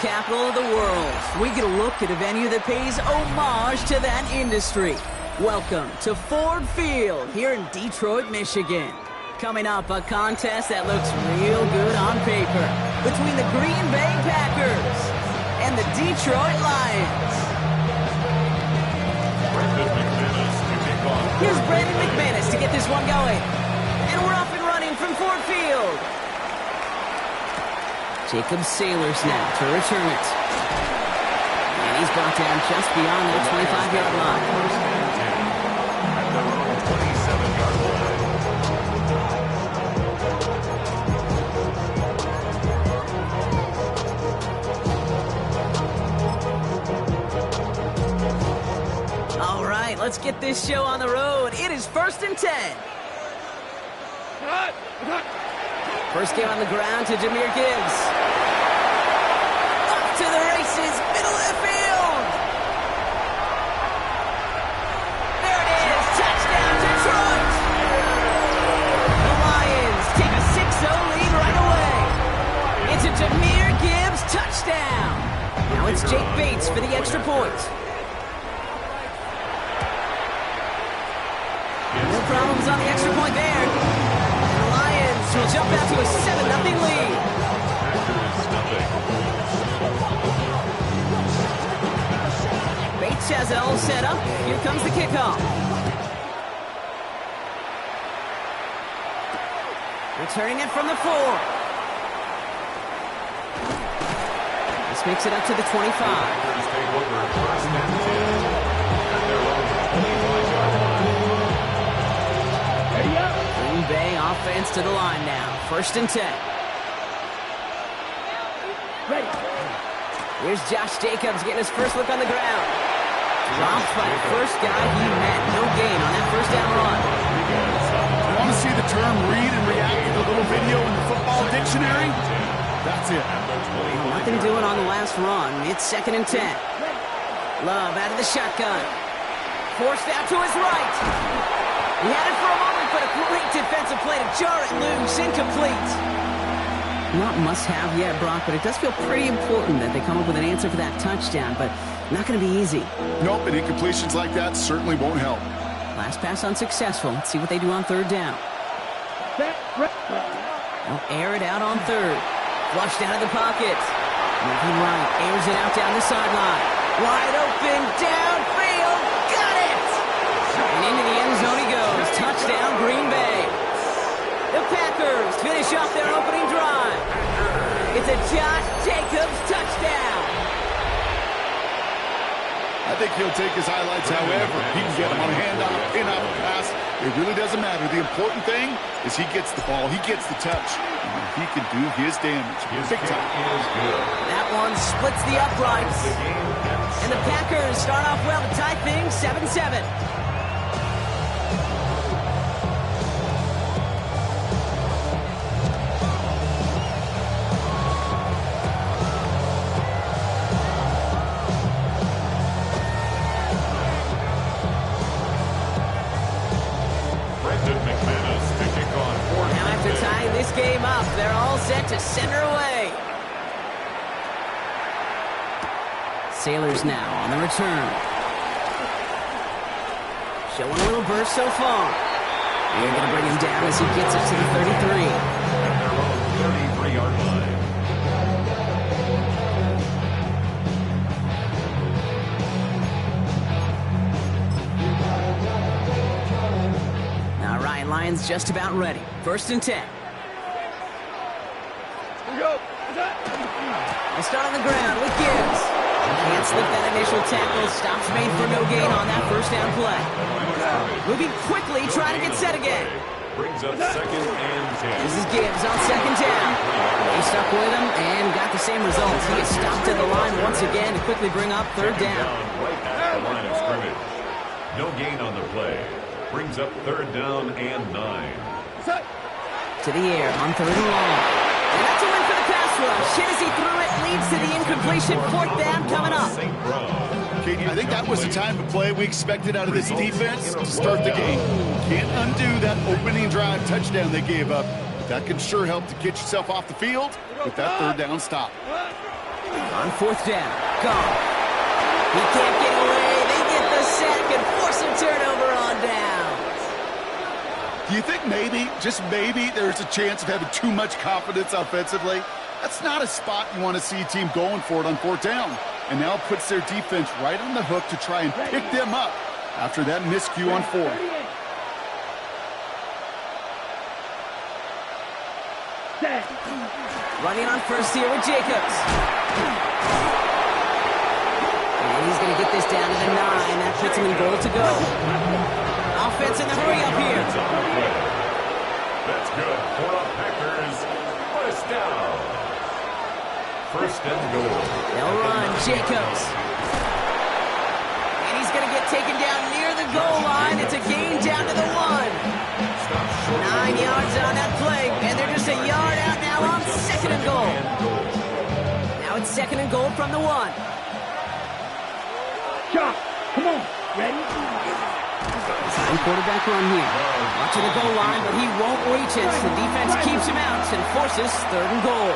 capital of the world, we get a look at a venue that pays homage to that industry. Welcome to Ford Field here in Detroit, Michigan. Coming up, a contest that looks real good on paper between the Green Bay Packers and the Detroit Lions. Here's Brandon McManus to get this one going. And we're off and running from Ford Field. Jacob Sailors now to return it. And he's brought down just beyond that 25-yard line. All right, let's get this show on the road. It is 1st and 10. First game on the ground to Jahmyr Gibbs. Off to the races, middle of the field. There it is, touchdown Detroit. The Lions take a 6-0 lead right away. It's a Jahmyr Gibbs touchdown. Now it's Jake Bates for the extra point. No problems on the extra point there. Will jump out to a 7-0 lead. Bates has it all set up. Here comes the kickoff. Returning it from the 4. This makes it up to the 25. Green Bay offense to the line now. 1st and 10. Ready. Here's Josh Jacobs getting his first look on the ground. Dropped by the first guy he met. No gain on that first down run. You want to see the term read and react to the little video in the football dictionary? That's it. Nothing doing on the last run. It's 2nd and 10. Love out of the shotgun. Forced out to his right. He had it for a moment, but a great defensive play to jar it loose. Incomplete. Not must-have yet, Brock, but it does feel pretty important that they come up with an answer for that touchdown, but not going to be easy. Nope, and incompletions like that certainly won't help. Last pass unsuccessful. Let's see what they do on 3rd down. They'll air it out on 3rd. Flushed out of the pocket. Moving right, airs it out down the sideline. Wide open, downfield, got it! And into the end zone he goes. Touchdown, Green Bay. The Packers finish off their opening drive. It's a Josh Jacobs touchdown. I think he'll take his highlights however he can get them on a handoff, pin-up, pass. It really doesn't matter. The important thing is he gets the ball, he gets the touch, and he can do his damage. Big time. That one splits the uprights. And the Packers start off well to tie things 7-7. Game up. They're all set to center away. Sailors now on the return. Showing a little burst so far. They're going to bring him down as he gets it to the 33. At their own 33-yard line. Now Ryan Lyons just about ready. 1st and 10. They start on the ground with Gibbs. Can't slip that initial tackle. Stops made for no gain on that first down play. Moving quickly, trying to get set again. Brings up 2nd and 10. This is Gibbs on 2nd down. He stuck with him and got the same results. He is stopped at the line once again to quickly bring up 3rd down. Right at the line of scrimmage. No gain on the play. Brings up 3rd down and 9. To the air on 3rd and long. And that's a win for the pass rush. Hit as he threw it, leads to the incompletion. 4th down coming up. Katie, I think that was the time of play we expected out of this defense to start the game. Can't undo that opening drive touchdown they gave up. But that can sure help to get yourself off the field with that 3rd down stop. On fourth down, Goff. He can't get away. They get the sack and force a turnover on down. Do you think maybe, just maybe, there's a chance of having too much confidence offensively? That's not a spot you want to see a team going for it on fourth down. And now it puts their defense right on the hook to try and pick them up after that miscue on fourth. Running on first here with Jacobs. And he's going to get this down to the 9. That puts him in goal to go. Offense in the hurry up here. That's good for the Packers. First down. First and goal. They'll run Jacobs. And he's going to get taken down near the goal line. It's a gain down to the 1. 9 yards on that play. And they're just a yard out now on second and goal. Now it's second and goal from the 1. Chop, come on, ready? Time quarterback run here. Watching the goal line, but he won't reach it. The defense keeps him out and forces third and goal.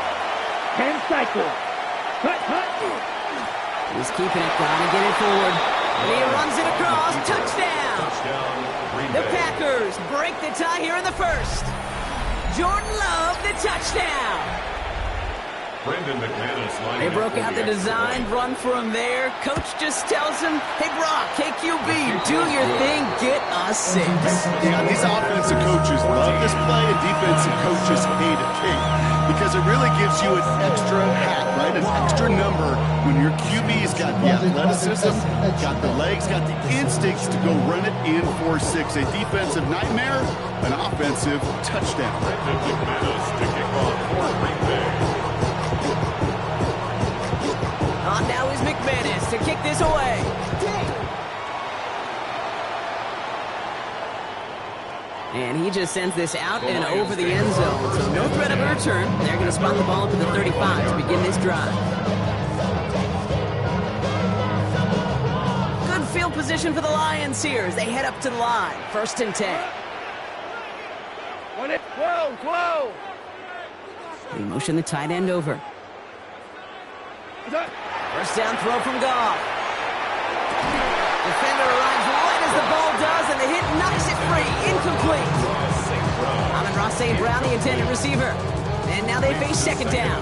10 cycle. Cut. He's keeping it, trying to get it forward. And he runs it across. Touchdown! The Packers break the tie here in the first. Jordan Love, the touchdown. Brendan McManus lining They up broke for out the extra designed point. run for him there. Coach just tells him, hey, Brock, KQB, do your thing, get us 6. Yeah, these offensive coaches love this play, and defensive coaches hate it. Because it really gives you an extra hat, right? An extra number when your QB's got the athleticism, got the legs, got the instincts to go run it in for 6. A defensive nightmare, an offensive touchdown. Brendan McManus to kick off for Green Bay. On now is McManus to kick this away. And he just sends this out and over the end zone. So no threat of a return. They're going to spot the ball up at the 35 to begin this drive. Good field position for the Lions here as they head up to the line. First and 10. Whoa. They motion the tight end over. First down throw from Goff. Defender arrives right as the ball does, and the hit knocks it free. Incomplete. Amon-Ra St. Brown, the intended receiver. And now they face second down.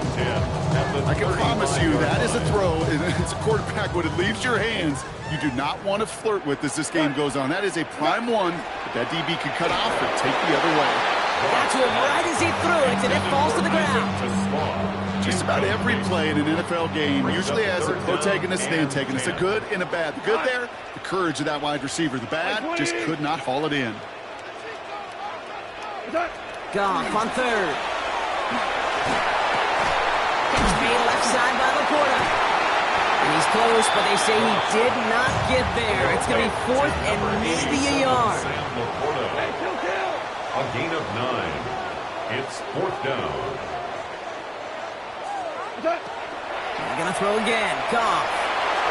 I can promise you that is a throw, and it's a quarterback when it leaves your hands. You do not want to flirt with as this game goes on. That is a prime one that DB can cut off and take the other way. Got to him right as he threw it, and it falls to the ground. Just about every play in an NFL game usually has a protagonist and antagonist, a good and a bad. The good there, the courage of that wide receiver. The bad, just could not haul it in. Goff on third. Catch made left side by Laporta. And he's close, but they say he did not get there. It's going to be fourth and maybe a yard. A gain of 9. It's fourth down. They're going to throw again. Goff.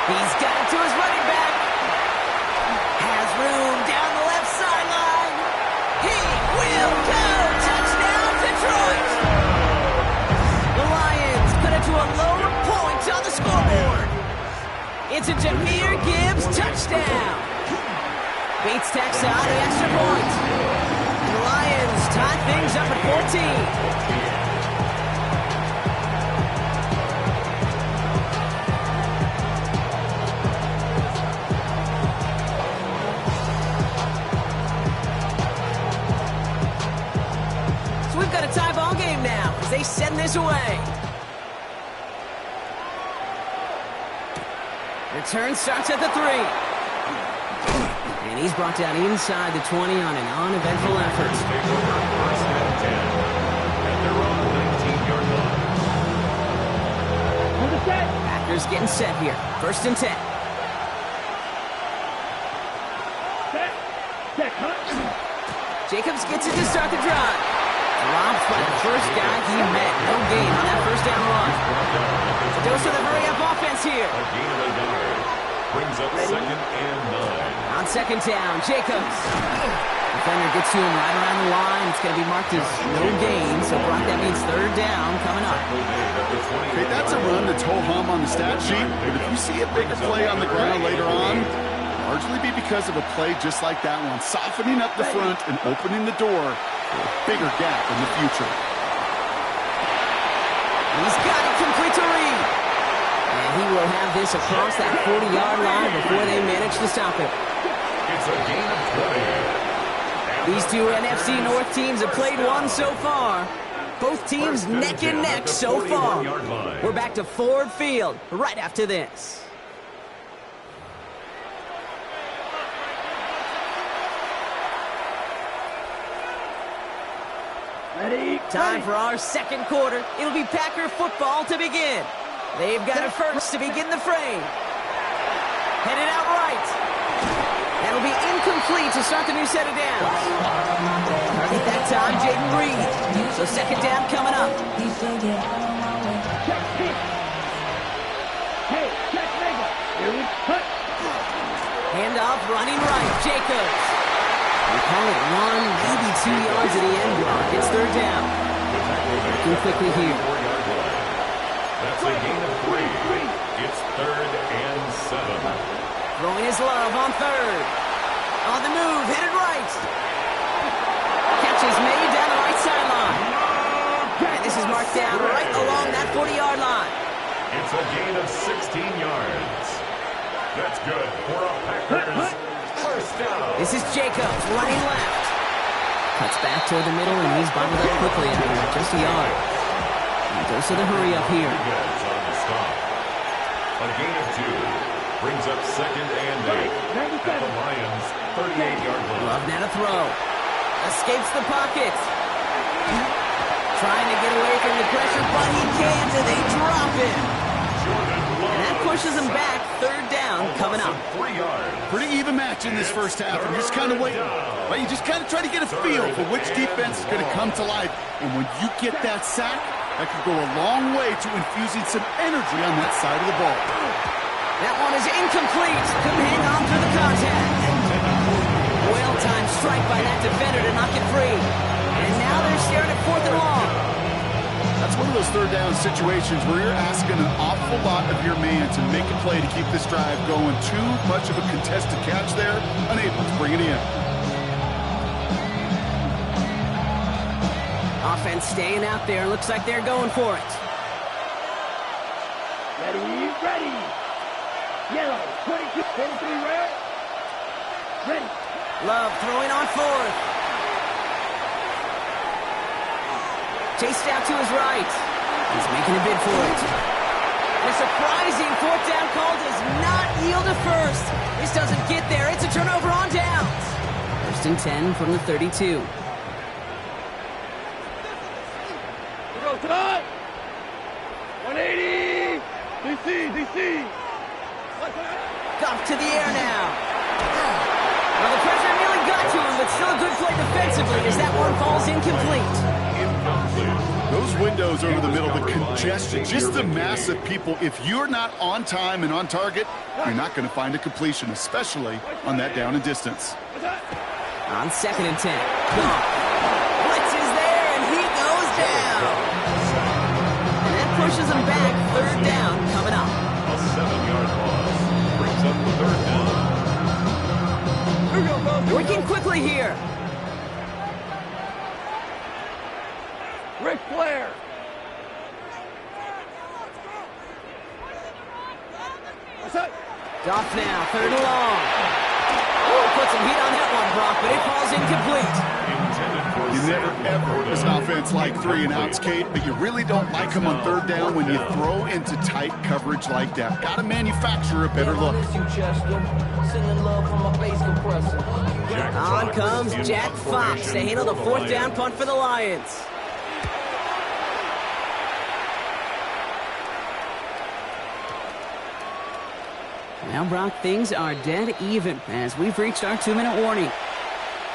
He's got it to his running back. Has room down the left sideline. He will go. Touchdown, Detroit. The Lions cut it to a lower point on the scoreboard. It's a Jahmyr Gibbs touchdown. Bates tacks on the extra point. The Lions tie things up at 14. They send this away. Return starts at the 3. And he's brought down inside the 20 on an uneventful effort. Take over first and 10. At their own 19-yard line. Packers getting set here. First and 10. Jacobs gets it to start the drive. Drops by the first guy he met. No gain on that first down run. Goes to the hurry-up offense here. A gain of a yard. Brings up second and 9. On second down, Jacobs. Defender gets to him right around the line. It's going to be marked as no gain. So, Brock, that means third down coming up. Okay, that's a run that's ho-hum on the stat sheet. But if you see a bigger play on the ground later on, largely be because of a play just like that one, softening up the front and opening the door for a bigger gap in the future. He's got it complete to Reed. And he will have this across that 40-yard line before they manage to stop it. It's a gain of 20. These two NFC North teams have played one so far. Both teams neck and neck so far. We're back to Ford Field right after this. Ready? Time for our second quarter. It'll be Packer football to begin. They've got it first to begin the frame. Headed out right. That'll be incomplete to start the new set of downs. Target that time, Jaden Reed. So second down coming up. Hey, check Mega. Here we cut. Handoff, running right, Jacobs. We call it 1, maybe 2 yards at the end block. It's third down. Looking quickly here. That's a gain of 3. It's 3rd and 7. Throwing his love on third. On the move, headed right. Catch is made down the right sideline. And this is marked down right along that 40-yard line. It's a gain of 16 yards. That's good for a Packers first down. This is Jacobs running left. Cuts back toward the middle, and he's bundled up quickly after just a yard. He goes to the hurry up here. On the stop. A gain of 2. Brings up 2nd and 8 at the Lions' 38-yard line. Love now to throw. Escapes the pocket. Trying to get away from the pressure, but he can't, and they drop him. And that pushes him back. Third down coming up. 3 yards. Pretty even match in this first half, and you're just kind of waiting. Right? You just kind of try to get a feel for which defense is going to come to life. And when you get that sack, that could go a long way to infusing some energy on that side of the ball. That one is incomplete. Couldn't hang on through the contact. Well-timed strike by that defender to knock it free. And now they're staring at 4th and long. That's one of those third down situations where you're asking an awful lot of your man to make a play to keep this drive going. Too much of a contested catch there, unable to bring it in. Offense staying out there. Looks like they're going for it. Ready, ready. Yellow, 22, 23, red. Ready. Love throwing on 4th. Chased out to his right. He's making a bid for it. And a surprising 4th down call does not yield a first. This doesn't get there. It's a turnover on downs. 1st and 10 from the 32. We go tonight. 180. DC. Goff to the air now. Well, the pressure nearly got to him, but still a good play defensively as that one falls incomplete. Those windows over the middle, the congestion, just the mass of people. If you're not on time and on target, you're not going to find a completion, especially on that down and distance. On 2nd and 10. Goff. Blitz is there, and he goes down. And that pushes him back. Third down coming up. A 7-yard loss brings up the 3rd down. Working quickly here. Ric Flair. Goff now, 3rd and long. Oh, put some heat on that one, Brock, but it falls incomplete. You never, ever, as an offense, like 3 and outs, Kate, but you really don't like them on 3rd down when you throw into tight coverage like that. Got to manufacture a better look. On comes Jack Fox to handle the 4th down punt for the Lions. Now, Brock, things are dead even as we've reached our 2-minute warning.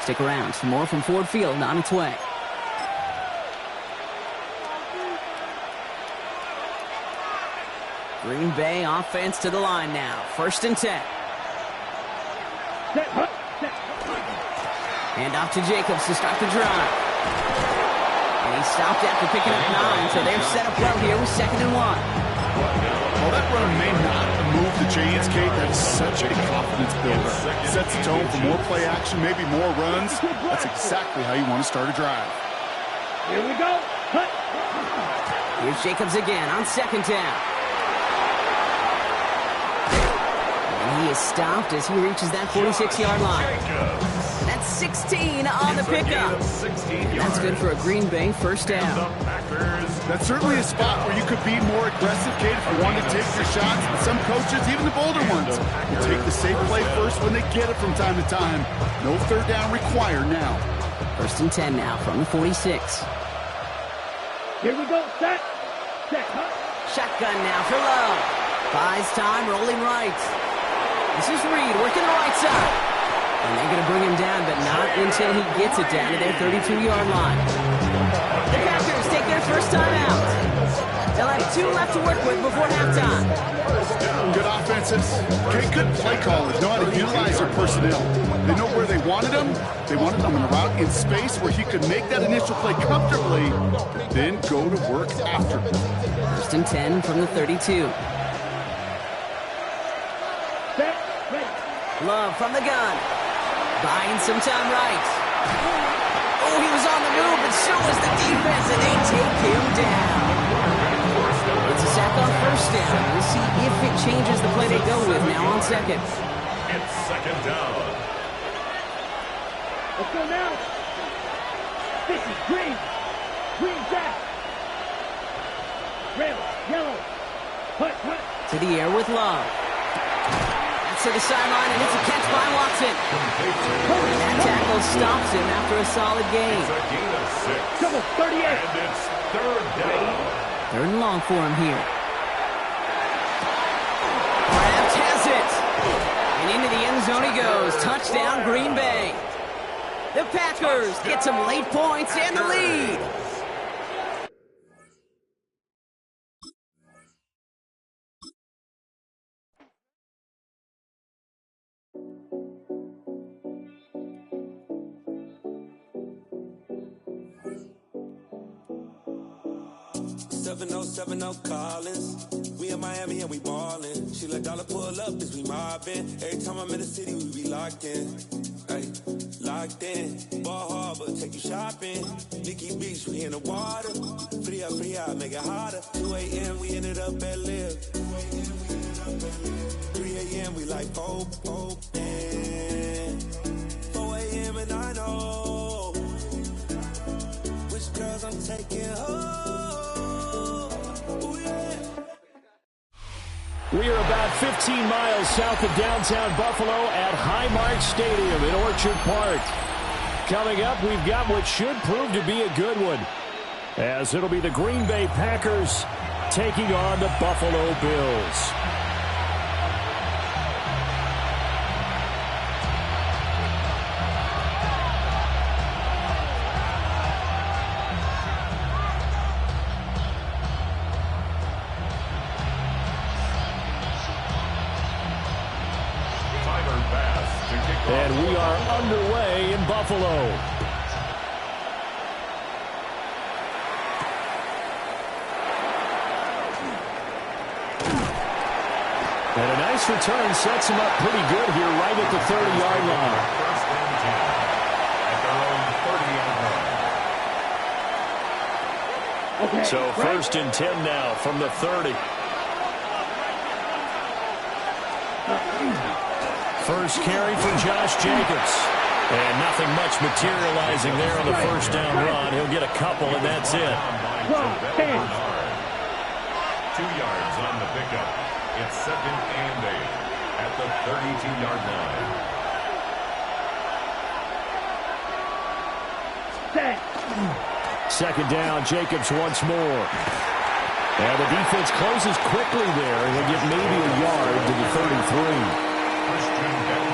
Stick around for more from Ford Field on its way. Green Bay offense to the line now. 1st and 10. And off to Jacobs to start the drive. And he stopped after picking up 9, so they're set up well here with 2nd and 1. Well, that run may not move the chains, Kate. That's such a confidence builder. Sets the tone for more play action, maybe more runs. That's exactly how you want to start a drive. Here we go. Cut. Here's Jacobs again on 2nd down. And he is stopped as he reaches that 46-yard line. That's 16 on the pickup. And that's good for a Green Bay 1st down. That's certainly a spot where you could be more aggressive, Kate, if you want to take your shots. But some coaches, even the bolder ones, will take the safe play first when they get it from time to time. No 3rd down required now. 1st and 10 now from the 46. Here we go. Set. Set. Cut. Shotgun now for Love. Buys time, rolling right. This is Reed working the right side. And they're going to bring him down, but not until he gets it down to their 32-yard line. The Packers take their first time out. They'll have 2 left to work with before halftime. Good offenses. Okay, good play callers know how to utilize their personnel. They know where they wanted them. They wanted them in a route in space where he could make that initial play comfortably, then go to work after. 1st and 10 from the 32. Set. Ready. Love from the gun. Buying some time right. Oh, he was on the move, but so was the defense, and they take him down. It's a sack on 1st down. We'll see if it changes the play they go with now on 2nd. It's 2nd down. Let's go now. This is green. Green jack. Red. Yellow. Cut. Cut. To the air with Love. To the sideline, and it's a catch by Watson. And that tackle stops him after a solid gain. It's a gain of 6. Double 38. And it's 3rd down. 3rd and long for him here. Kraft has it. And into the end zone he goes. Touchdown, Green Bay. The Packers get some late points and the lead. No Collins. We in Miami and we ballin'. She let dollar pull up as we mobbin'. Every time I'm in the city, we be locked in. Ay, locked in. Ball Harbor, take you shopping. Nikki Beach, we in the water. Free up, make it hotter. 2 a.m. we ended up at Live. 3 a.m. we like Pope. And 4 a.m. and I know which girls I'm taking home. We are about 15 miles south of downtown Buffalo at Highmark Stadium in Orchard Park. Coming up, we've got what should prove to be a good one, as it'll be the Green Bay Packers taking on the Buffalo Bills. And we are underway in Buffalo. And a nice return sets him up pretty good here right at the 30-yard line. 1st and 10 at their own 30-yard line. Okay. So 1st and 10 now from the 30. First carry for Josh Jacobs. And nothing much materializing there on the 1st down run. He'll get a couple, and that's it. 2 yards on the pickup. It's 2nd and 8 at the 32-yard line. Second down, Jacobs once more. And the defense closes quickly there, and he'll get maybe a yard to the 33.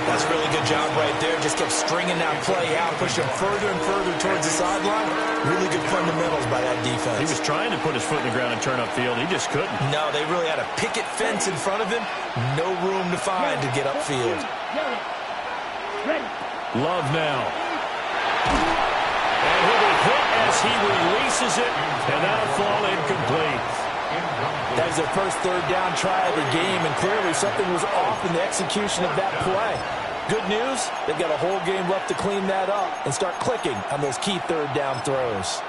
That's a really good job right there. Just kept stringing that play out, pushing further and further towards the sideline. Really good fundamentals by that defense. He was trying to put his foot in the ground and turn upfield. He just couldn't. No, they really had a picket fence in front of him. No room to find to get upfield. Love now. And he'll be hit as he releases it, and that'll fall incomplete. That was their first third down try of the game, and clearly something was off in the execution of that play. Good news, they've got a whole game left to clean that up and start clicking on those key third down throws.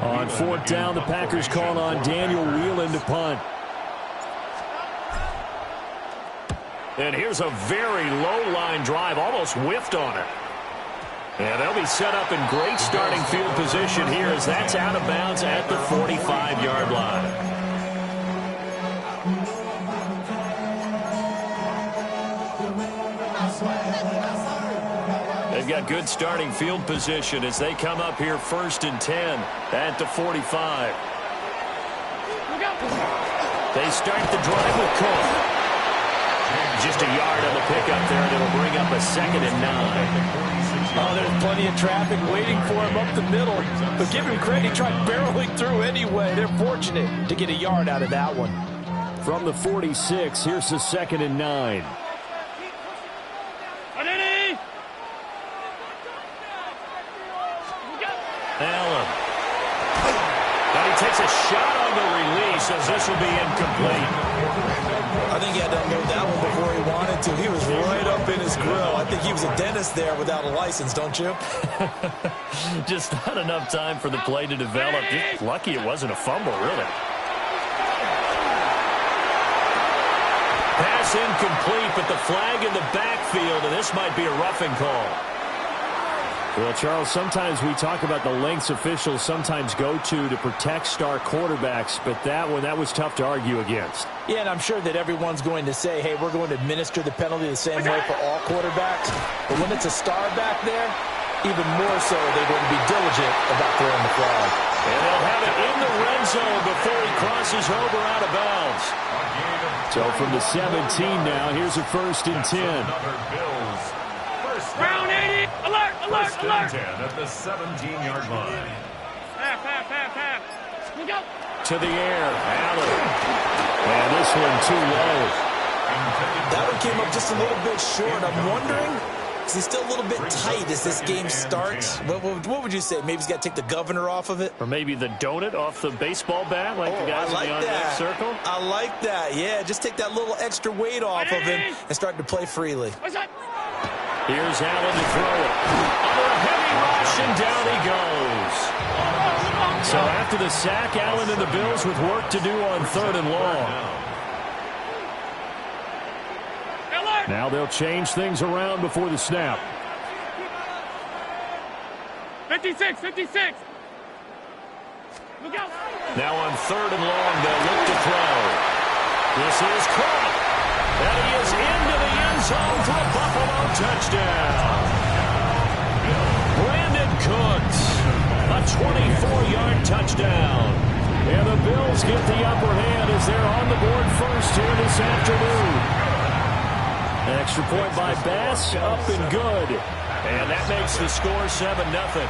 On fourth down, the Packers call on Daniel Whelan to punt. And here's a very low line drive, almost whiffed on it. And they'll be set up in great starting field position here as that's out of bounds at the 45-yard line. They've got good starting field position as they come up here 1st and 10 at the 45. They start the drive with Cook. Just a yard on the pickup there, and it'll bring up a 2nd and 9. Oh, there's plenty of traffic waiting for him up the middle. But give him credit, he tried barreling through anyway. They're fortunate to get a yard out of that one. From the 46, here's the 2nd and 9. Allen. Now he takes a shot on the release as this will be incomplete. I think he had to unload that one before he wanted to. He was right up in his grill. I think he was a dentist there without a license, don't you? Just not enough time for the play to develop. Just lucky it wasn't a fumble, really. Pass incomplete, but the flag in the backfield, and this might be a roughing call. Well, Charles, sometimes we talk about the lengths officials sometimes go to protect star quarterbacks, but that was tough to argue against. Yeah, and I'm sure that everyone's going to say, hey, we're going to administer the penalty the same way for all quarterbacks. But when it's a star back there, even more so, they're going to be diligent about throwing the flag. And they'll have it in the red zone before he crosses over out of bounds. So from the 17 now, here's a 1st and 10. Round 80, alert, alert, First alert. and 10 at the 17-yard line. Half. Look out. To the air, Allen. And this one too low. That one came up just a little bit short. I'm wondering, is he still a little bit tight as this game starts? What would you say? Maybe he's got to take the governor off of it? Or maybe the donut off the baseball bat like the guys in the automatic circle? I like that. Yeah, just take that little extra weight off of him and start to play freely. What's that? Here's Allen to throw it. Under a heavy rush, and down he goes. So after the sack, Allen and the Bills with work to do on 3rd and long. Now they'll change things around before the snap. 56. Look out. Now on 3rd and long, they'll look to throw. This is caught. And he is into the end zone for a Buffalo touchdown. Brandon Cooks, a 24-yard touchdown. And the Bills get the upper hand as they're on the board first here this afternoon. An extra point by Bass, up and good. And that makes the score 7-0.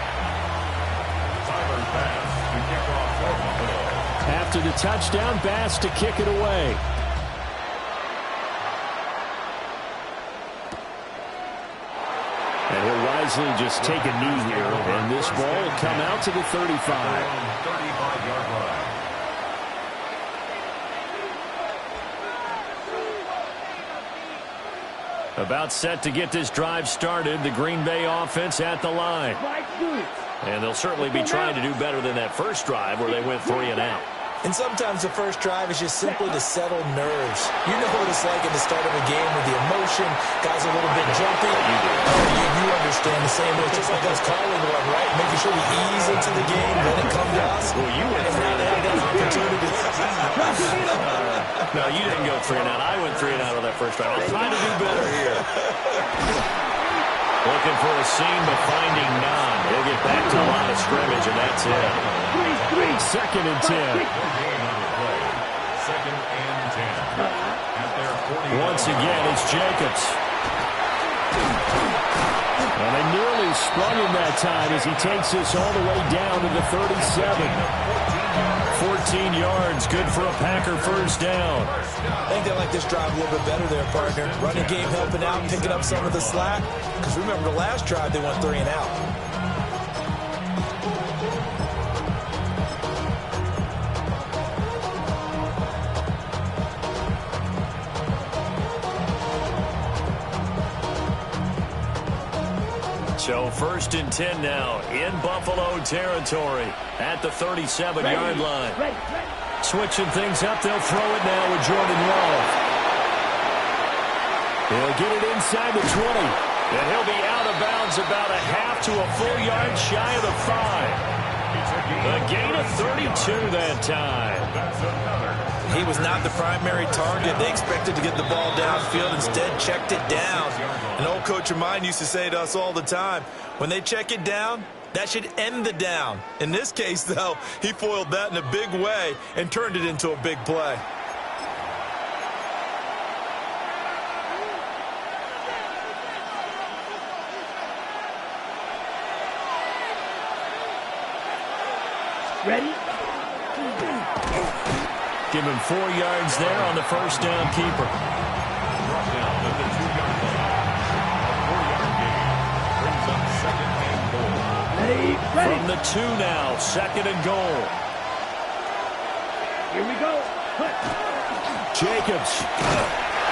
After the touchdown, Bass to kick it away. And he'll wisely just take a knee here, and this ball will come out to the 35. 35-yard line. About set to get this drive started, the Green Bay offense at the line. And they'll certainly be trying to do better than that first drive where they went 3 and out. And sometimes the first drive is just simply to settle nerves. You know what it's like at the start of a game with the emotion, guys a little bit jumpy. You understand the same way. It's just like us calling one, right? Making sure we ease into the game, let it come to us. Well, you went 3 and out. That opportunity. No, you didn't go 3 and out. I went 3 and out on that first drive. I'm trying to do better here. Looking for a seam, but finding none. He'll get back to the line of scrimmage, and that's it. 2nd and 10. Second and 10. At their 40. Once again, it's Jacobs. And they nearly sprung him that time as he takes this all the way down to the 37. 14 yards, good for a Packer first down. I think they like this drive a little bit better there, partner. Running game helping out, picking up some of the slack. Because remember, the last drive they went 3 and out. So 1st and 10 now in Buffalo territory at the 37-yard line. Switching things up, they'll throw it now with Jordan Love. He'll get it inside the 20, and he'll be out of bounds about a half to a full yard shy of the 5. A gain of 32 that time. He was not the primary target. They expected to get the ball downfield. Instead, checked it down. An old coach of mine used to say to us all the time, when they check it down, that should end the down. In this case, though, he foiled that in a big way and turned it into a big play. Ready? Give him 4 yards there on the first down keeper. Brought down at the 2-yard line. A 4-yard gain brings up 2nd and goal. Ready? From the 2 now, 2nd and goal. Here we go. Jacobs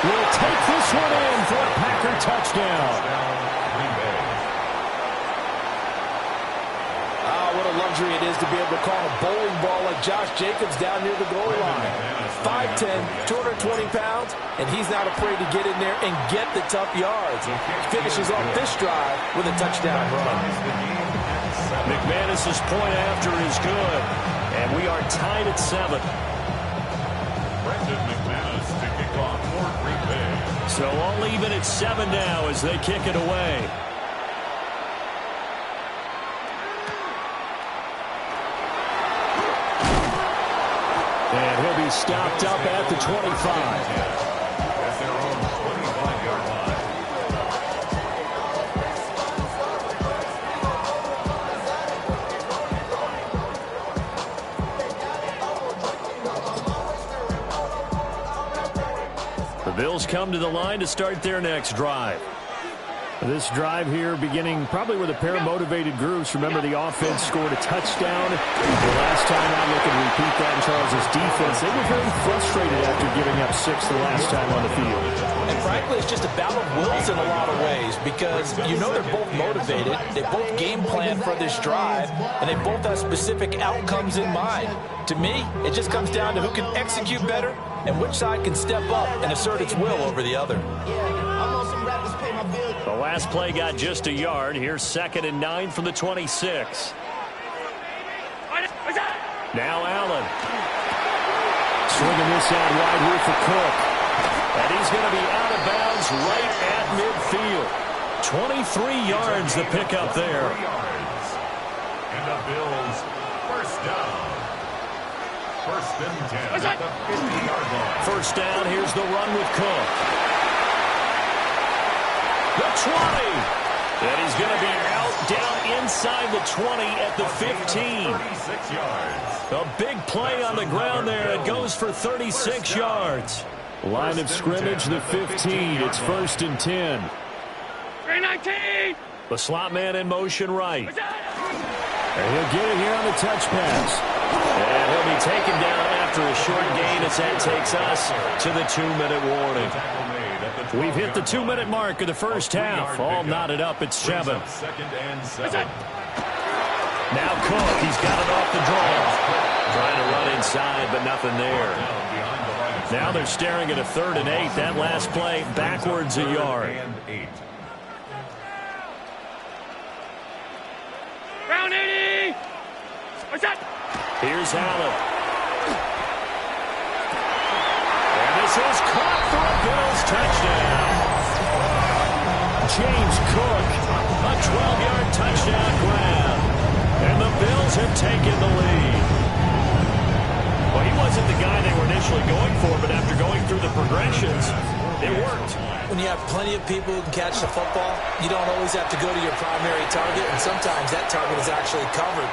will take this one in for a Packer touchdown. What a luxury it is to be able to call a bowling ball like Josh Jacobs down near the goal line. 5'10", 220 pounds, and he's not afraid to get in there and get the tough yards. Finishes off this drive with a touchdown run. McManus's point after is good, and we are tied at 7. Brandon McManus to kick off for Green Bay. So all even at 7 now as they kick it away. And he'll be stopped up at the 25. At their own 25-yard line. The Bills come to the line to start their next drive. This drive here beginning probably with a pair of motivated groups. Remember, the offense scored a touchdown. The last time out, they could repeat that in Charles' defense. They were very frustrated after giving up 6 the last time on the field. And frankly, it's just a battle of wills in a lot of ways because you know they're both motivated. They both game plan for this drive, and they both have specific outcomes in mind. To me, it just comes down to who can execute better and which side can step up and assert its will over the other. The last play got just a yard. Here's 2nd and 9 from the 26. Now Allen. Swinging this out wide here for Cook. And he's going to be out of bounds right at midfield. 23 yards the pickup there. 3 yards. And the Bills first down. 1st and 10 at the 50-yard line. First down, here's the run with Cook. The 20. And he's going to be out down inside the 20 at the 15. 36 yards. A big play on the ground there. It goes for 36 yards. Line of scrimmage, the 15. It's 1st and 10. 319. The slot man in motion right. And he'll get it here on the touch pass. And he'll be taken down after a short gain as that takes us to the 2-minute warning. We've hit the 2-minute mark of the first half. All knotted up at 7. 2nd and 7. Now Cook, he's got it off the draw. Trying to run inside, but nothing there. Now they're staring at a 3rd and 8. That last play backwards a yard. Round 80. What's that? Here's Allen. And this is caught for a Bills touchdown. James Cook, a 12-yard touchdown grab. And the Bills have taken the lead. Well, he wasn't the guy they were initially going for, but after going through the progressions, It worked. When you have plenty of people who can catch the football, you don't always have to go to your primary target, and sometimes that target is actually covered.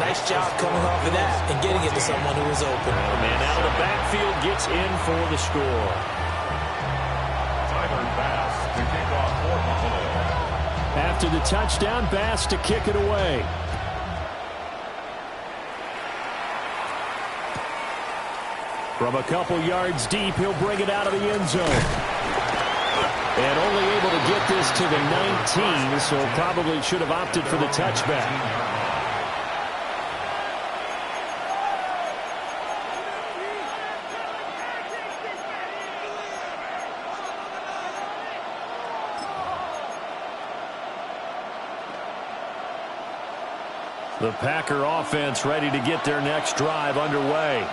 Nice job coming off of that and getting it to someone who was open. The man out of the backfield gets in for the score. Tyler Bass to kick off for Buffalo. After the touchdown, Bass to kick it away. From a couple yards deep, he'll bring it out of the end zone. And only able to get this to the 19, so probably should have opted for the touchback. The Packer offense ready to get their next drive underway.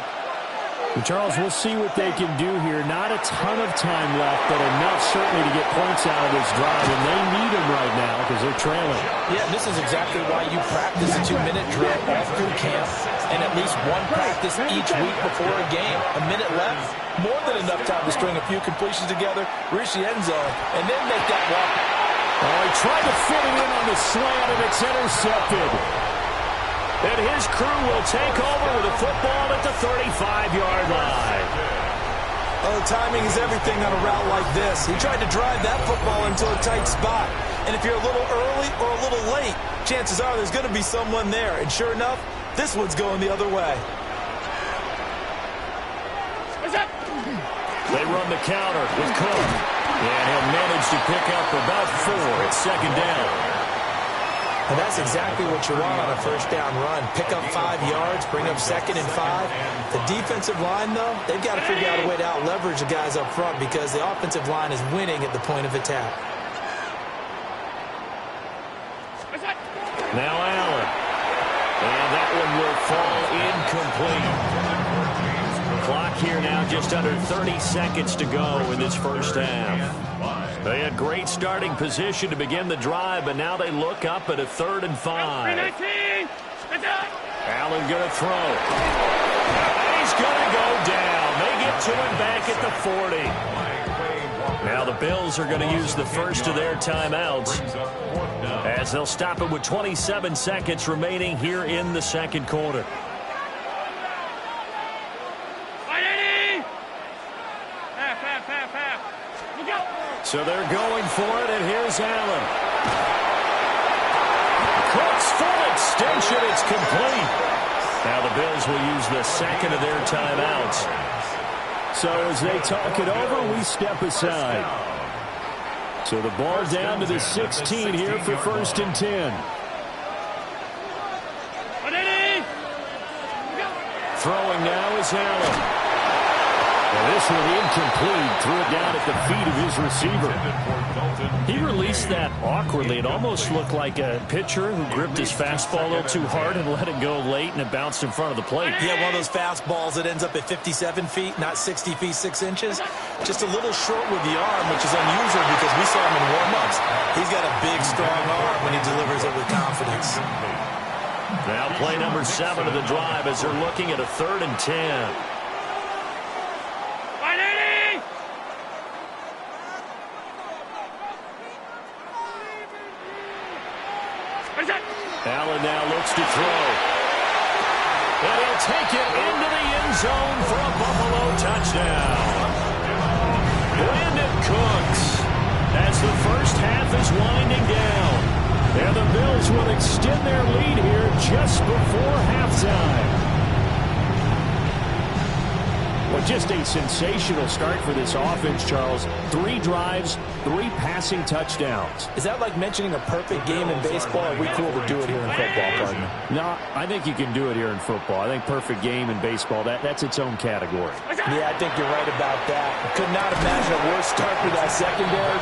And Charles, we'll see what they can do here. Not a ton of time left, but enough certainly to get points out of this drive, and they need them right now because they're trailing. Yeah, this is exactly why you practice a 2-minute drill all through camp and at least one practice each week before a game. A minute left, more than enough time to string a few completions together, reach the end zone, and then make that walk. Oh, he tried to fit it in on the slant, and it's intercepted. And his crew will take over with a football at the 35-yard line. Oh, timing is everything on a route like this. He tried to drive that football into a tight spot. And if you're a little early or a little late, chances are there's going to be someone there. And sure enough, this one's going the other way. They run the counter with Cook. And he'll manage to pick up about 4 at second down. And that's exactly what you want on a first down run. Pick up 5 yards, bring up 2nd and 5. The defensive line, though, they've got to figure out a way to out-leverage the guys up front because the offensive line is winning at the point of attack. Now Allen. And that one will fall incomplete. Clock here now just under 30 seconds to go in this first half. They had great starting position to begin the drive, but now they look up at a 3rd and 5. Allen going to throw. He's going to go down. They get to him back at the 40. Now the Bills are going to use the first of their timeouts as they'll stop it with 27 seconds remaining here in the second quarter. So they're going for it, and here's Allen. Cook's full extension. It's complete. Now the Bills will use the second of their timeouts. So as they talk it over, we step aside. So the ball down to the 16 here for 1st and 10. Throwing now is Allen. Well, this one incomplete. Threw it down at the feet of his receiver. He released that awkwardly. It almost looked like a pitcher who gripped his fastball a little too hard and let it go late, and it bounced in front of the plate. Yeah, one of those fastballs that ends up at 57 feet, not 60 feet, 6 inches. Just a little short with the arm, which is unusual because we saw him in warm-ups. He's got a big, strong arm when he delivers it with confidence. Now play number 7 of the drive as they're looking at a 3rd and 10. Allen now looks to throw. And he'll take it into the end zone for a Buffalo touchdown. Brandon Cooks as the first half is winding down. And the Bills will extend their lead here just before halftime. Well, just a sensational start for this offense, Charles. 3 drives, 3 passing touchdowns. Is that like mentioning a perfect game in baseball? Or are we cool to do it here in football, partner? No, I think you can do it here in football. I think perfect game in baseball, that's its own category. Yeah, I think you're right about that. Could not imagine a worse start for that secondary.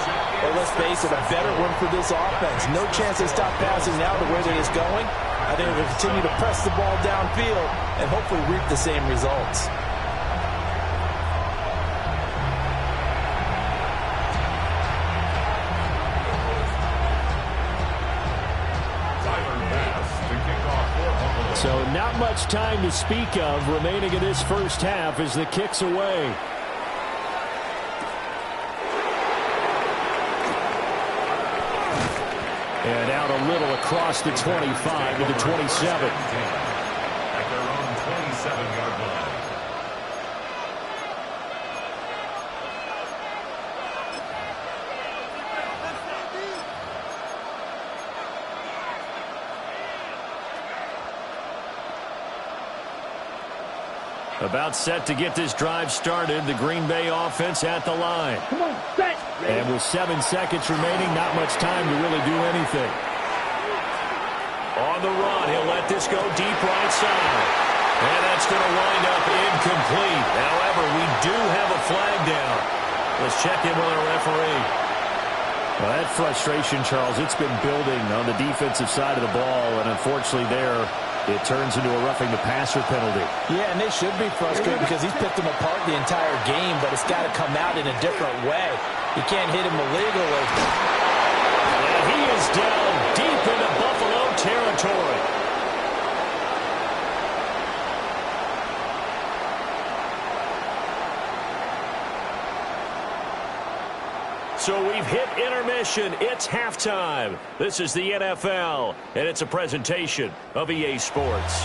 Or let's face it, a better one for this offense. No chance they stop passing now the way that it's going. I think they'll continue to press the ball downfield and hopefully reap the same results. So not much time to speak of remaining in this first half as the kick's away. a little across the 25 to the 27. At their own 27-yard line. About set to get this drive started. The Green Bay offense at the line. Come on, set. And with 7 seconds remaining, not much time to really do anything. On the run, he'll let this go deep right side. And that's going to wind up incomplete. However, we do have a flag down. Let's check in with our referee. Well, that frustration, Charles, it's been building on the defensive side of the ball. And unfortunately there, it turns into a roughing the passer penalty. Yeah, and they should be frustrated because he's picked them apart the entire game, but it's got to come out in a different way. You can't hit him illegally. And he is down deep into Buffalo territory. So we've hit intermission. It's halftime. This is the NFL, and it's a presentation of EA Sports.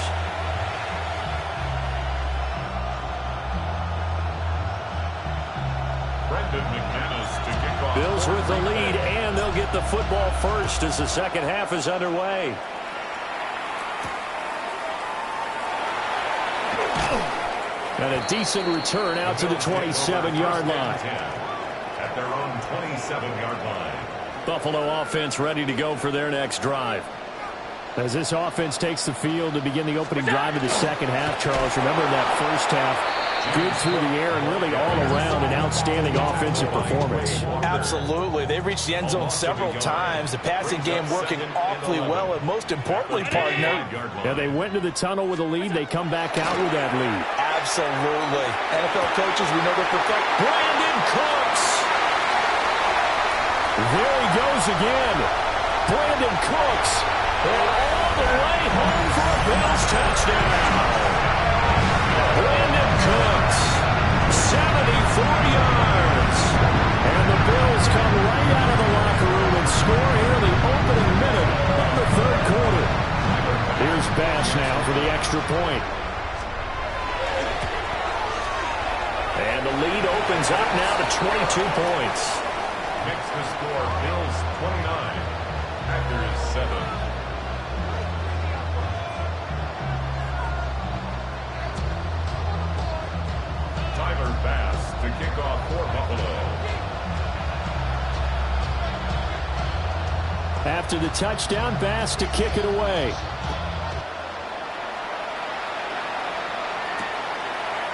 Brendan McManus to kick off. Bills with the lead, and they'll get the football first as the second half is underway. And a decent return out to the 27-yard line. At their own 27-yard line. Buffalo offense ready to go for their next drive. As this offense takes the field to begin the opening drive of the second half, Charles, remember in that first half, good through the air and really all around an outstanding offensive performance. Absolutely. They've reached the end zone several times. The passing game working awfully well, and most importantly, partner. Yeah, they went into the tunnel with a lead. They come back out with that lead. Absolutely. NFL coaches, we know they're perfect. Brandon Cooks. There he goes again. Brandon Cooks. And all the way home for a Bills touchdown. Brandon Cooks, 74 yards. And the Bills come right out of the locker room and score here in the opening minute of the third quarter. Here's Bass now for the extra point. And the lead opens up now to 22 points. Makes the score Bills 29, Packers 7. Tyler Bass to kick off for Buffalo. After the touchdown, Bass to kick it away.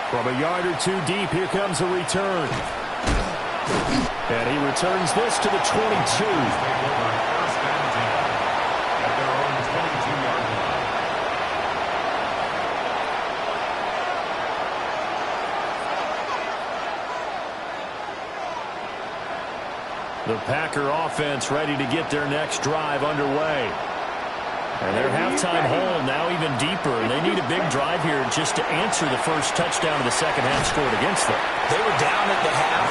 From a yard or two deep, here comes a return. And he returns this to the 22. The Packer offense ready to get their next drive underway. And their halftime hole now even deeper. They need a big drive here just to answer the first touchdown of the second half scored against them. They were down at the half.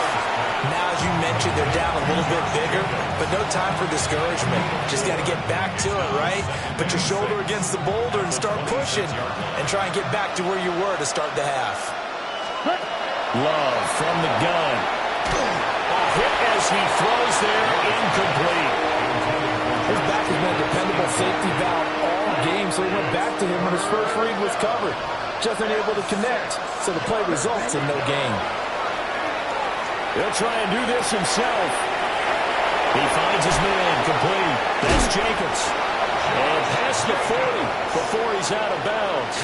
Now, as you mentioned, they're down a little bit bigger, but no time for discouragement. Just got to get back to it, right? Put your shoulder against the boulder and start pushing and try and get back to where you were to start the half. Love from the gun. Hit as he throws there, incomplete. His back has been a dependable safety valve all game, so he went back to him when his first read was covered. Just unable to connect, so the play results in no gain. He'll try and do this himself. He finds his man, complete. That's Jacobs. And past the 40 before he's out of bounds.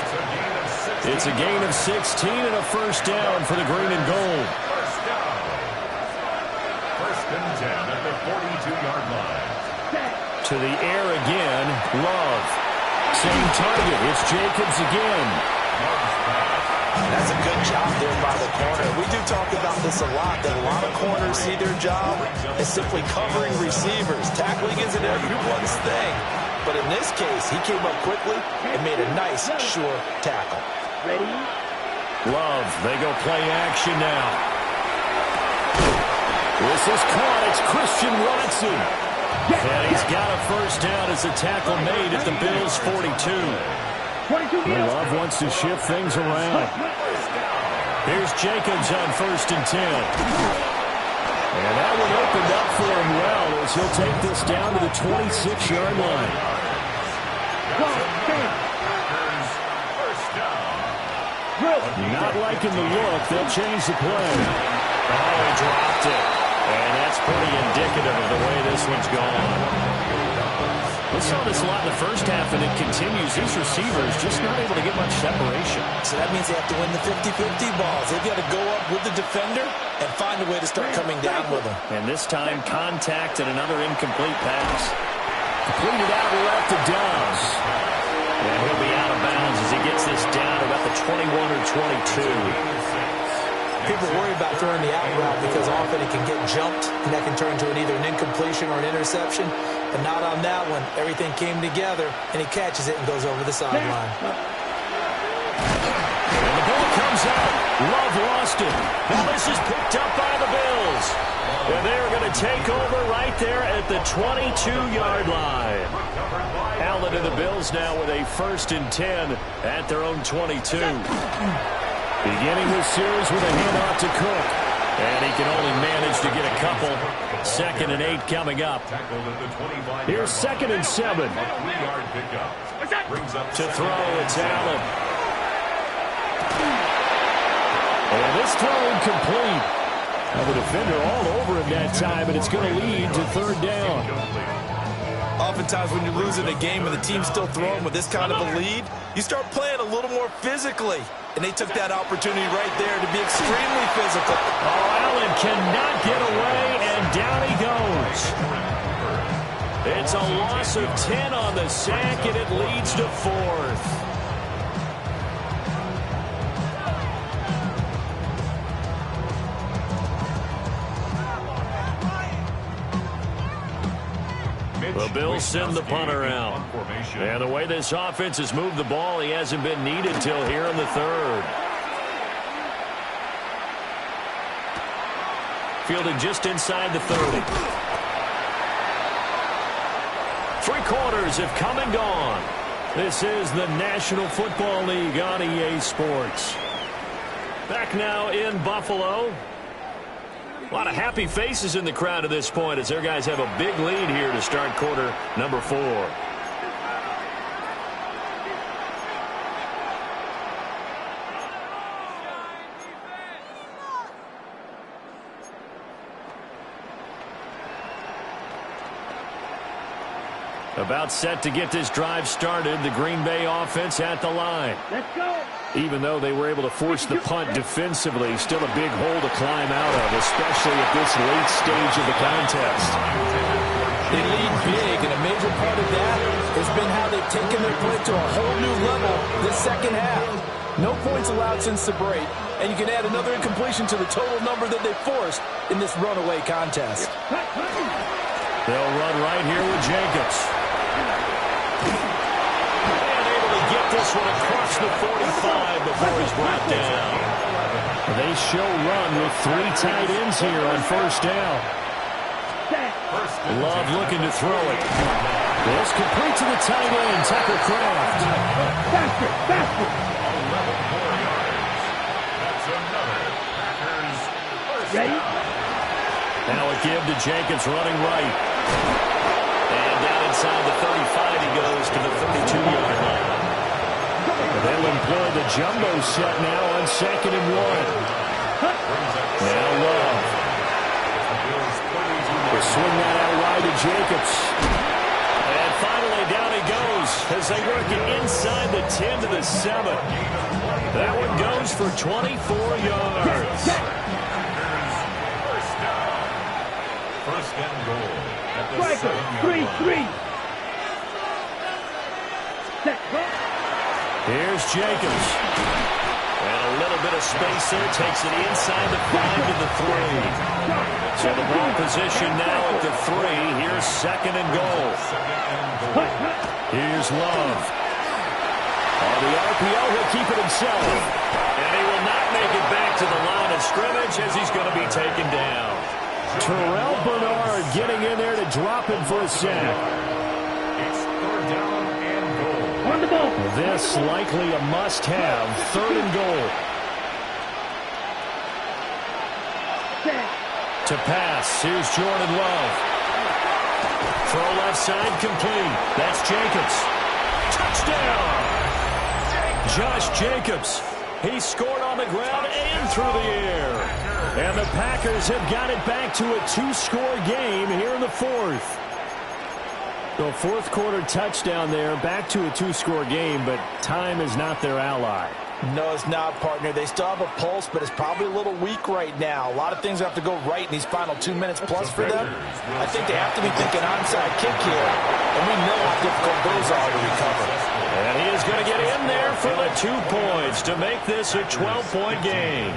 It's a gain of 16 and a first down for the green and gold. First and 10 at the 42-yard line. To the air again, Love. Same target, it's Jacobs again. That's a good job there by the corner. We do talk about this a lot, that a lot of corners see their job as simply covering receivers. Tackling isn't everyone's thing. But in this case, he came up quickly and made a nice, sure tackle. Ready? Love, they go play action now. This is caught. It's Christian Watson. And he's got a first down as the tackle made at the Bills' 42. Love wants to shift things around. Here's Jacobs on 1st and 10. And that one opened up for him well as he'll take this down to the 26-yard line. Not liking the look. They'll change the play. Oh, he dropped it. And that's pretty indicative of the way this one's gone. We saw this a lot in the first half, and it continues. These receivers just not able to get much separation. So that means they have to win the 50-50 balls. They've got to go up with the defender and find a way to start coming down with them. And this time, contact and another incomplete pass. Completed out left to Dobbs. And he'll be out of bounds as he gets this down to about the 21 or 22. People worry about throwing the out route because often it can get jumped, and that can turn into either an incompletion or an interception. But not on that one. Everything came together, and he catches it and goes over the sideline. And the ball comes out. Love lost it. Now this is picked up by the Bills. And they're going to take over right there at the 22-yard line. Allen and the Bills now with a 1st and 10 at their own 22. Beginning this series with a handoff to Cook. And he can only manage to get a couple. 2nd and 8 coming up. Here's 2nd and 7. To throw, it's Allen. And this throw incomplete. Now the defender all over him that time, and it's going to lead to 3rd down. Oftentimes when you're losing a game and the team's still throwing with this kind of a lead, you start playing a little more physically. And they took that opportunity right there to be extremely physical. Oh, Allen cannot get away, and down he goes. It's a loss of 10 on the sack, and it leads to 4th. The Bills send the punter out. And the way this offense has moved the ball, he hasn't been needed till here in the 3rd. Fielded just inside the 30. 3 quarters have come and gone. This is the National Football League on EA Sports. Back now in Buffalo. A lot of happy faces in the crowd at this point as their guys have a big lead here to start quarter number 4. About set to get this drive started, the Green Bay offense at the line. Let's go. Even though they were able to force the punt defensively, still a big hole to climb out of, especially at this late stage of the contest. They lead big, and a major part of that has been how they've taken their play to a whole new level this second half. No points allowed since the break, and you can add another incompletion to the total number that they forced in this runaway contest. They'll run right here with Jacobs. Get this one across the 45 before he's brought down. They show run with 3 tight ends here on 1st down. Love looking to throw it. This complete to the tight end, Tucker Kraft. Faster, faster. Ready? Now a give to Jacobs running right. And down inside the 35 he goes to the 32-yard line. They'll employ the jumbo set now on 2nd and 1. Now Love. They'll swing that out wide to Jacobs. And finally down he goes as they work it inside the 10 to the 7. That one goes for 24 yards. First and goal at the Striker, 7-yard line. 3-3. Set, go. Here's Jacobs. And a little bit of space there. Takes it inside the 5 to the 3. So the ball position now at the 3. Here's 2nd and goal. Here's Love. On the RPO, he'll keep it himself. And he will not make it back to the line of scrimmage as he's going to be taken down. Terrell Bernard getting in there to drop him for a sack. It's 3rd down and goal. On the ball. This likely a must-have, 3rd and goal. To pass, here's Jordan Love. Throw left side complete. That's Jacobs. Touchdown! Josh Jacobs. He scored on the ground and through the air. And the Packers have got it back to a 2-score game here in the 4th. So 4th quarter touchdown there, back to a 2-score game, but time is not their ally. No, it's not, partner. They still have a pulse, but it's probably a little weak right now. A lot of things have to go right in these final 2 minutes plus for them. I think they have to be thinking onside kick here, and we know how difficult those are to recover. And he is going to get in there for the 2 points to make this a 12-point game.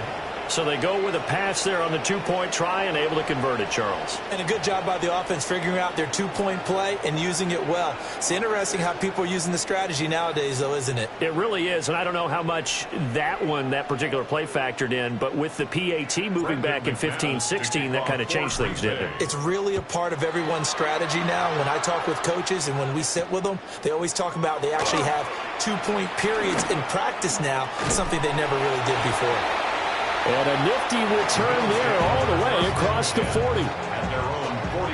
So they go with a pass there on the 2-point try and able to convert it, Charles. And a good job by the offense figuring out their 2-point play and using it well. It's interesting how people are using the strategy nowadays, though, isn't it? It really is, and I don't know how much that particular play factored in, but with the PAT moving back in 15-16, that kind of changed things, didn't it? It's really a part of everyone's strategy now. When I talk with coaches and when we sit with them, they always talk about they actually have 2-point periods in practice now, something they never really did before. And a nifty return there all the way across the 40.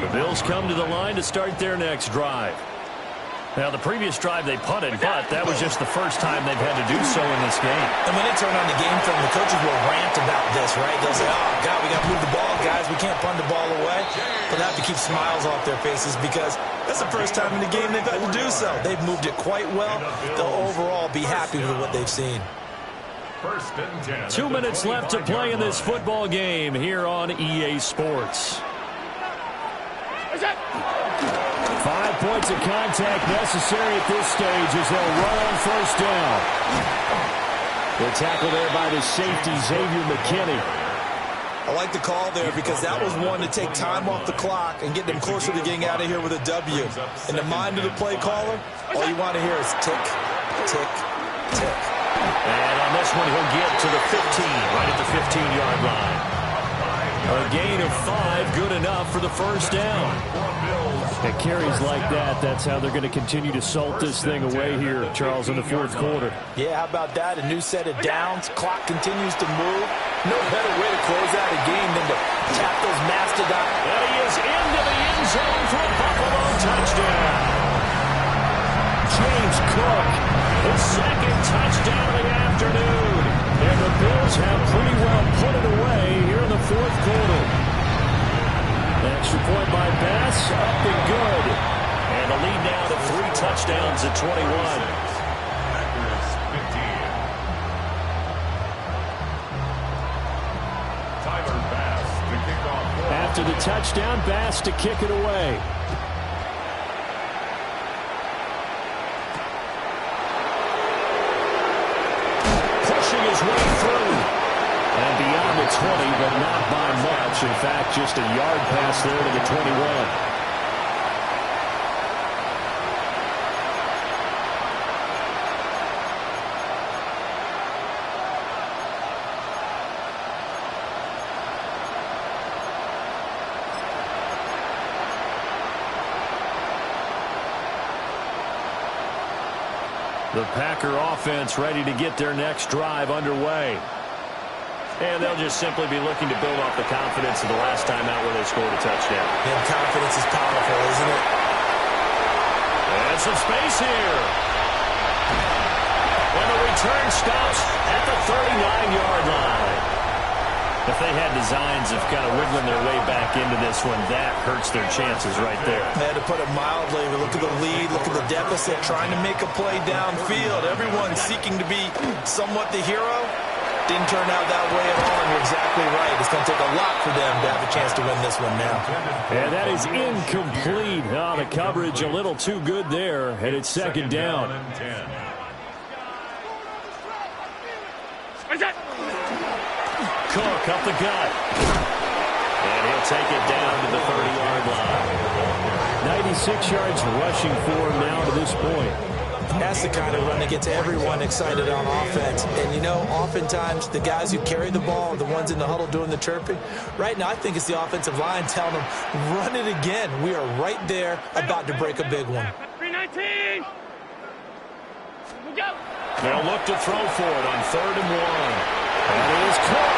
The Bills come to the line to start their next drive. Now, the previous drive they punted, but that was just the first time they've had to do so in this game. And when they turn on the game film, the coaches will rant about this, right? They'll say, oh, God, we got to move the ball, guys. We can't punt the ball away. But they have to keep smiles off their faces because that's the first time in the game they've had to do so. They've moved it quite well. They'll overall be happy with what they've seen. 2 minutes left to play in this football game here on EA Sports. 5 points of contact necessary at this stage as they'll run on first down. The tackle there by the safety, Xavier McKinney. I like the call there because that was one to take time off the clock and get them closer to getting out of here with a W. In the mind of the play caller, all you want to hear is tick, tick, tick. And on this one, he'll get to the 15, right at the 15-yard line. A gain of 5, good enough for the first down. At carries like that, that's how they're going to continue to salt this thing away here, Charles, in the 4th quarter. Yeah, how about that? A new set of downs. Clock continues to move. No better way to close out a game than to tap those mastodons. And he is into the end zone for a Buffalo touchdown. James Cook, his 2nd touchdown of the afternoon. And the Bills have pretty well put it away here in the 4th quarter. Extra point by Bass, up and good. And the lead now to 3 touchdowns at 21. After the touchdown, Bass to kick it away. Pushing his way through. And beyond the 20, but not by much. In fact, just a yard pass there to the 21. The Packer offense ready to get their next drive underway. And they'll just simply be looking to build off the confidence of the last time out where they scored a touchdown. And confidence is powerful, isn't it? And some space here. And the return stops at the 39-yard line. If they had designs of kind of wiggling their way back into this one, that hurts their chances right there. They had to put it mildly. Look at the lead, look at the deficit, trying to make a play downfield. Everyone seeking to be somewhat the hero. Didn't turn out that way at all, and you're exactly right. It's going to take a lot for them to have a chance to win this one now. And that is incomplete. Oh, the coverage a little too good there, and it's 2nd down. Cook up the gut. And he'll take it down to the 30-yard line. 96 yards rushing for him now to this point. That's the kind of run that gets everyone excited on offense. And, you know, oftentimes the guys who carry the ball are the ones in the huddle doing the chirping. Right now, I think it's the offensive line telling them, run it again. We are right there about to break a big one. 319. Go. They'll look to throw for it on 3rd and 1. And it is caught.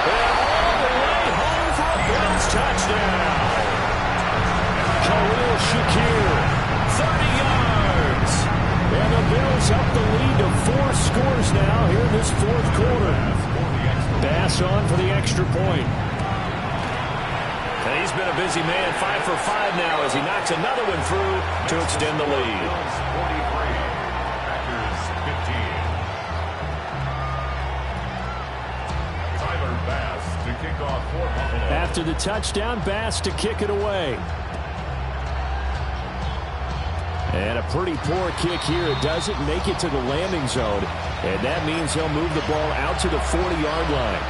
And all the way home for a Bills touchdown. Khalil Shakir, 30 yards. And the Bills up the lead to 4 scores now here in this 4th quarter. Bass on for the extra point. And he's been a busy man, 5 for 5 now as he knocks another one through to extend the lead. After the touchdown, Bass to kick it away. And a pretty poor kick here. It doesn't make it to the landing zone. And that means he'll move the ball out to the 40-yard line.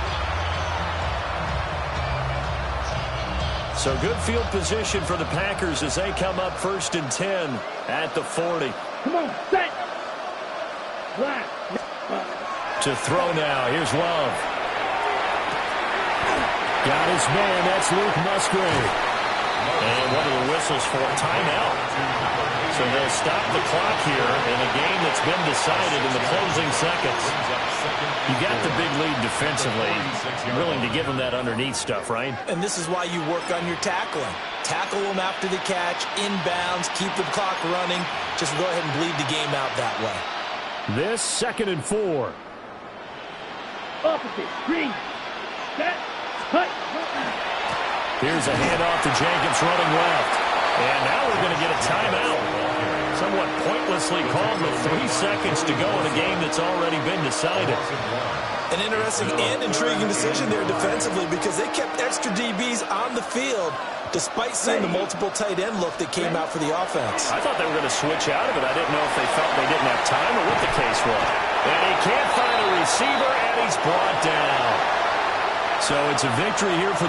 So good field position for the Packers as they come up 1st and 10 at the 40. Come on, set. Left. To throw now. Here's Love. Got his man. That's Luke Musgrave. And what are the whistles for? Timeout. So they'll stop the clock here in a game that's been decided in the closing seconds. You got the big lead defensively. You're willing to give them that underneath stuff, right? And this is why you work on your tackling. Tackle them after the catch, inbounds, keep the clock running. Just go ahead and bleed the game out that way. This 2nd and 4. Opposite. Green. Set. Cut. Here's a handoff to Jacobs running left. And now we're going to get a timeout. Somewhat pointlessly called with 3 seconds to go in a game that's already been decided. An interesting and intriguing decision there defensively because they kept extra DBs on the field despite seeing the multiple tight end look that came out for the offense. I thought they were going to switch out of it. I didn't know if they felt they didn't have time or what the case was. And he can't find a receiver, and he's brought down. So it's a victory here for the